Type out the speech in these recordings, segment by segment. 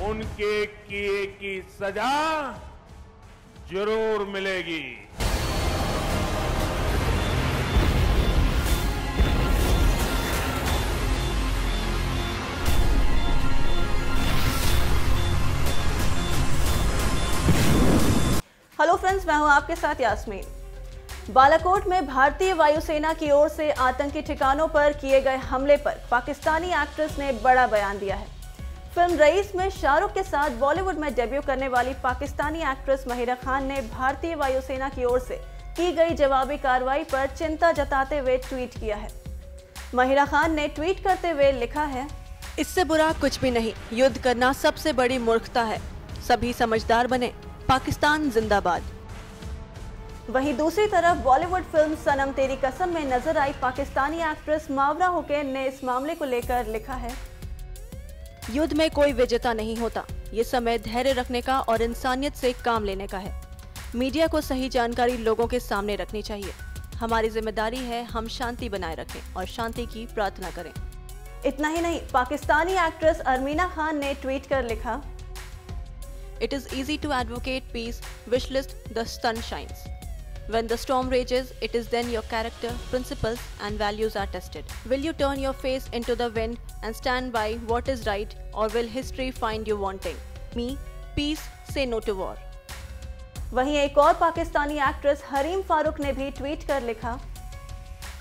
उनके किए की सजा जरूर मिलेगी। हेलो फ्रेंड्स, मैं हूं आपके साथ यास्मीन। बालाकोट में भारतीय वायुसेना की ओर से आतंकी ठिकानों पर किए गए हमले पर पाकिस्तानी एक्ट्रेस ने बड़ा बयान दिया है। फिल्म रईस में शाहरुख के साथ बॉलीवुड में डेब्यू करने वाली पाकिस्तानी एक्ट्रेस महिरा खान ने भारतीय वायुसेना की ओर से की गई जवाबी कार्रवाई पर चिंता जताते हुए ट्वीट किया है। महिरा खान ने ट्वीट करते हुए लिखा है, इससे बुरा कुछ भी नहीं, युद्ध करना सबसे बड़ी मूर्खता है, सभी समझदार बने, पाकिस्तान जिंदाबाद। वहीं दूसरी तरफ बॉलीवुड फिल्म सनम तेरी कसम में नजर आई पाकिस्तानी एक्ट्रेस मावरा हुसैन ने इस मामले को लेकर लिखा है, युद्ध में कोई विजेता नहीं होता, ये समय धैर्य रखने का और इंसानियत से काम लेने का है। मीडिया को सही जानकारी लोगों के सामने रखनी चाहिए। हमारी जिम्मेदारी है हम शांति बनाए रखें और शांति की प्रार्थना करें। इतना ही नहीं, पाकिस्तानी एक्ट्रेस अरमीना खान ने ट्वीट कर लिखा, It is easy to advocate peace, wish list the sun shines. When the storm rages, it is then your character, principles and values are tested. Will you turn your face into the wind and stand by what is right, or will history find you wanting? Me, peace, say no to war. वहीं एक और Pakistani actress Hareem Farooq ने भी tweet कर लिखा,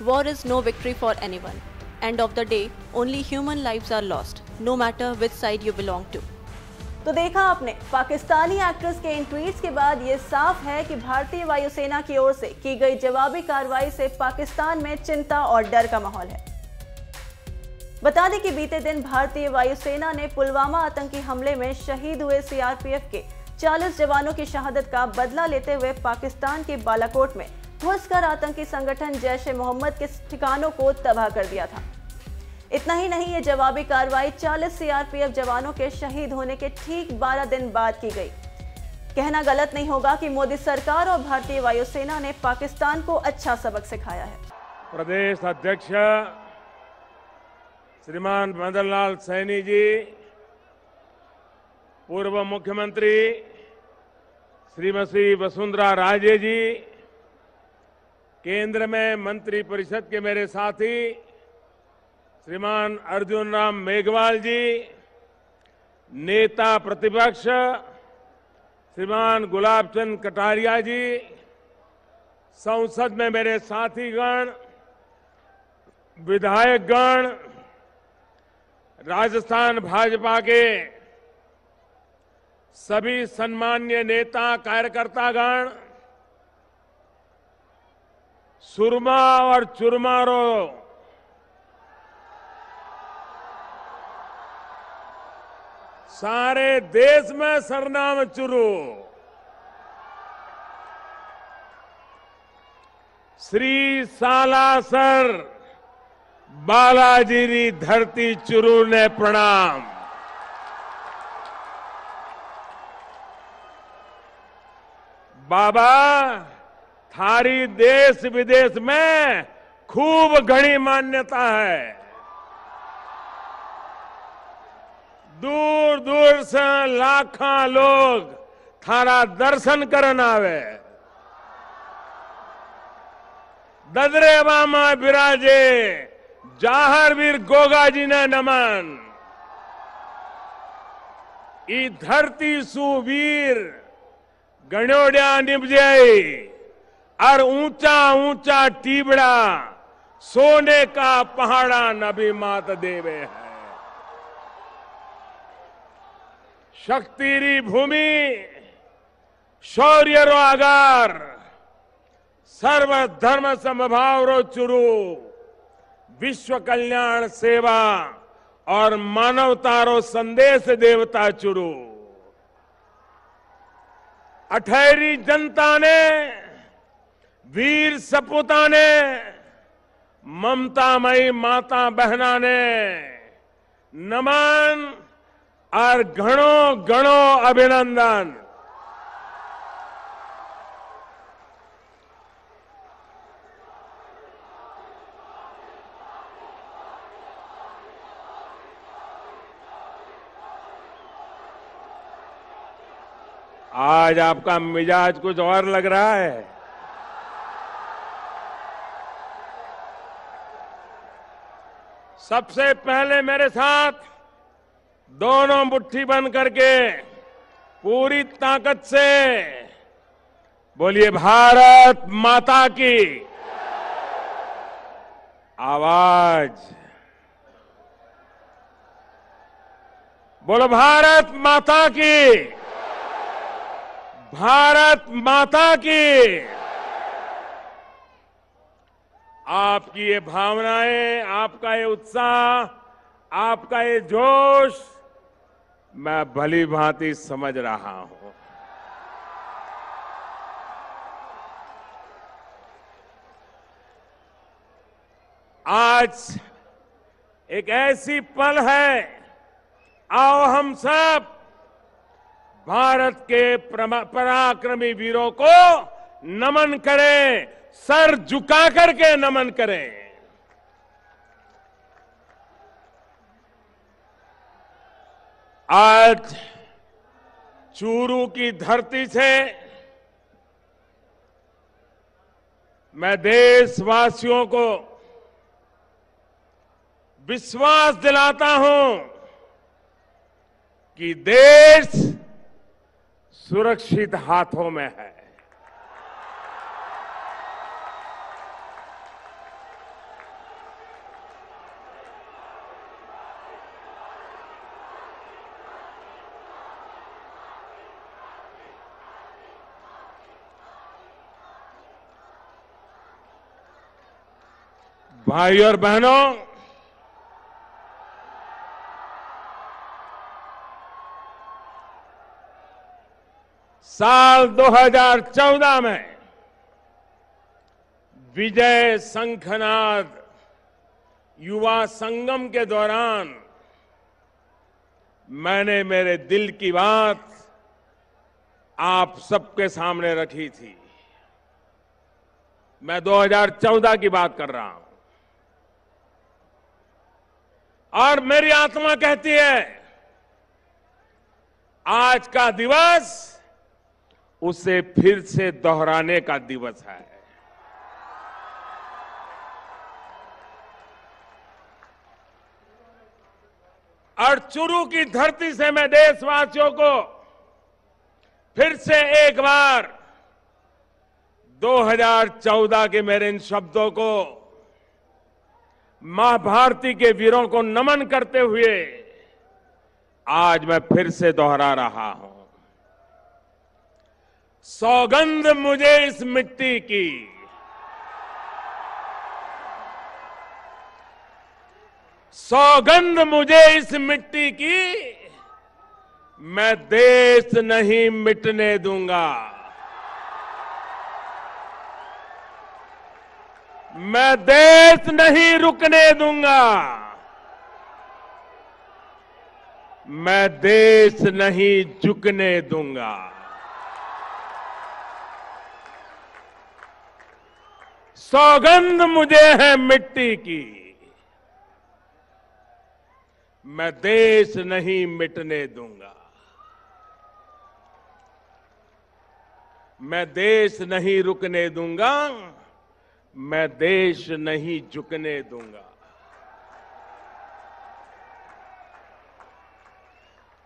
War is no victory for anyone. End of the day, only human lives are lost, no matter which side you belong to. तो देखा आपने, पाकिस्तानी एक्ट्रेस के इन ट्वीट्स के बाद ये साफ है कि भारतीय वायुसेना की ओर से की गई जवाबी कार्रवाई से पाकिस्तान में चिंता और डर का माहौल है। बता दें कि बीते दिन भारतीय वायुसेना ने पुलवामा आतंकी हमले में शहीद हुए सीआरपीएफ के 40 जवानों की शहादत का बदला लेते हुए पाकिस्तान के बालाकोट में घुसकर आतंकी संगठन जैश-ए-मोहम्मद के ठिकानों को तबाह कर दिया था। इतना ही नहीं, ये जवाबी कार्रवाई 40 सीआरपीएफ जवानों के शहीद होने के ठीक 12 दिन बाद की गई। कहना गलत नहीं होगा कि मोदी सरकार और भारतीय वायुसेना ने पाकिस्तान को अच्छा सबक सिखाया है। प्रदेश अध्यक्ष श्रीमान मदन लाल सैनी जी, पूर्व मुख्यमंत्री श्रीमती वसुंधरा राजे जी, केंद्र में मंत्रिपरिषद के मेरे साथी श्रीमान अर्जुन राम मेघवाल जी, नेता प्रतिपक्ष श्रीमान गुलाब चंद कटारिया जी, संसद में मेरे साथीगण, विधायकगण, राजस्थान भाजपा के सभी सम्मान्य नेता कार्यकर्तागण, सुरमा और चुरमारों, सारे देश में सरनाम चुरू, श्री सालासर बालाजी री धरती चुरू ने प्रणाम। बाबा थारी देश विदेश में खूब घनी मान्यता है। दूर दूर से लाखों लोग थारा दर्शन करन आवे। ददरेवा में बिराजे जाहरवीर गोगा जी ने नमन। ई धरती सुवीर गणोड़िया निपजे और ऊंचा ऊंचा टीबड़ा सोने का पहाड़ा नबी मात देवे है। शक्तिरी भूमि शौर्य रो आगार सर्व धर्म समभाव रो चुरू विश्व कल्याण सेवा और मानवता रो संदेश देवता चुरू। अठहरी जनता ने वीर सपूता ने ममतामयी माता बहना ने नमन और घणो घणो अभिनंदन। आज आपका मिजाज कुछ और लग रहा है। सबसे पहले मेरे साथ दोनों मुट्ठी बंद करके पूरी ताकत से बोलिए भारत माता की आवाज। बोलो भारत माता की, भारत माता की। आपकी ये भावनाएं, आपका ये उत्साह, आपका ये जोश मैं भली भांति समझ रहा हूं। आज एक ऐसी पल है, आओ हम सब भारत के पराक्रमी वीरों को नमन करें, सर झुका करके नमन करें। आज चूरू की धरती से मैं देशवासियों को विश्वास दिलाता हूं कि देश सुरक्षित हाथों में है। भाई और बहनों, साल 2014 में विजय शंखनाद युवा संगम के दौरान मैंने मेरे दिल की बात आप सबके सामने रखी थी। मैं 2014 की बात कर रहा हूं और मेरी आत्मा कहती है आज का दिवस उसे फिर से दोहराने का दिवस है। और चूरू की धरती से मैं देशवासियों को फिर से एक बार 2014 के मेरे इन शब्दों को मां भारती के वीरों को नमन करते हुए आज मैं फिर से दोहरा रहा हूं। सौगंध मुझे इस मिट्टी की, सौगंध मुझे इस मिट्टी की, मैं देश नहीं मिटने दूंगा, मैं देश नहीं रुकने दूंगा, मैं देश नहीं झुकने दूंगा। सौगंध मुझे है मिट्टी की, मैं देश नहीं मिटने दूंगा, मैं देश नहीं रुकने दूंगा, मैं देश नहीं झुकने दूंगा।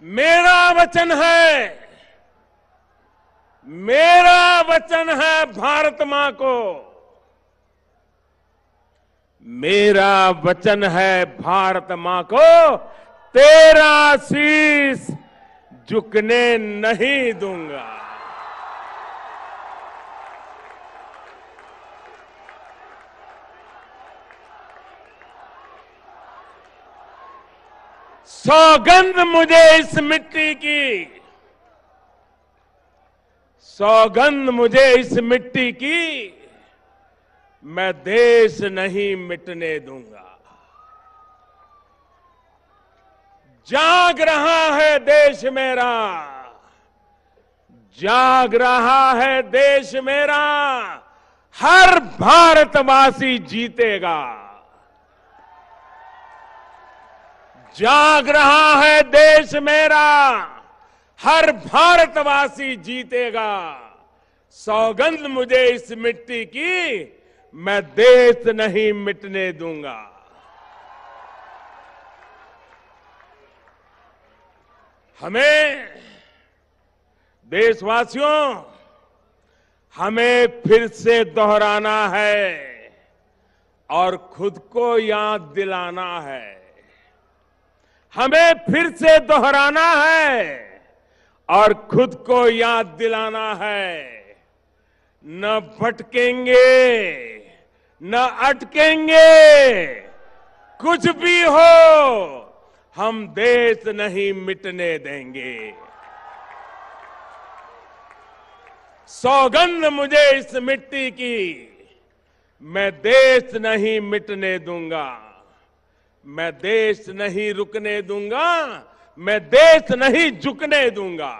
मेरा वचन है, मेरा वचन है भारत मां को, मेरा वचन है भारत मां को, तेरा शीश झुकने नहीं दूंगा। सौगंध मुझे इस मिट्टी की, सौगंध मुझे इस मिट्टी की, मैं देश नहीं मिटने दूंगा। जाग रहा है देश मेरा, जाग रहा है देश मेरा, हर भारतवासी जीतेगा। जाग रहा है देश मेरा, हर भारतवासी जीतेगा। सौगंध मुझे इस मिट्टी की, मैं देश नहीं मिटने दूंगा। हमें देशवासियों, हमें फिर से दोहराना है और खुद को याद दिलाना है। हमें फिर से दोहराना है और खुद को याद दिलाना है। न भटकेंगे, न अटकेंगे, कुछ भी हो, हम देश नहीं मिटने देंगे। सौगंध मुझे इस मिट्टी की, मैं देश नहीं मिटने दूंगा। मैं देश नहीं रुकने दूंगा, मैं देश नहीं झुकने दूंगा।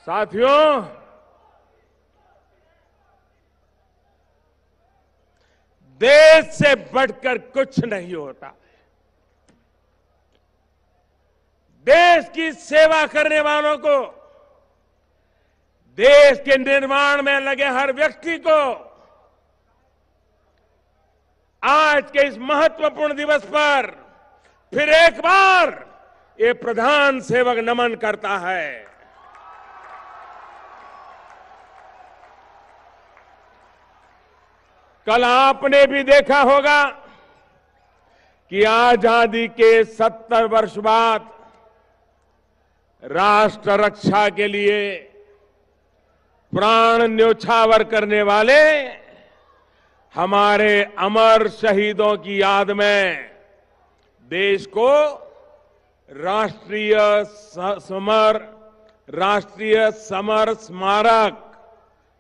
साथियों, देश से बढ़कर कुछ नहीं होता। देश की सेवा करने वालों को, देश के निर्माण में लगे हर व्यक्ति को आज के इस महत्वपूर्ण दिवस पर फिर एक बार ये प्रधान सेवक नमन करता है। कल आपने भी देखा होगा कि आजादी के 70 वर्ष बाद राष्ट्र रक्षा के लिए प्राण न्योछावर करने वाले हमारे अमर शहीदों की याद में देश को राष्ट्रीय समर स्मारक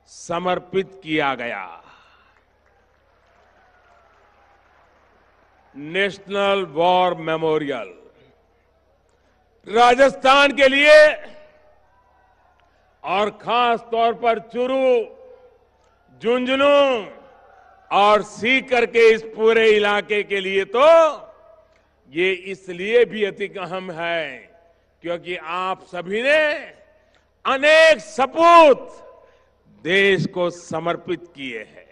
समर्पित किया गया। नेशनल वॉर मेमोरियल राजस्थान के लिए और खास तौर पर चुरू, झुंझुनू और सीकर के इस पूरे इलाके के लिए तो ये इसलिए भी अधिक अहम है क्योंकि आप सभी ने अनेक सपूत देश को समर्पित किए हैं।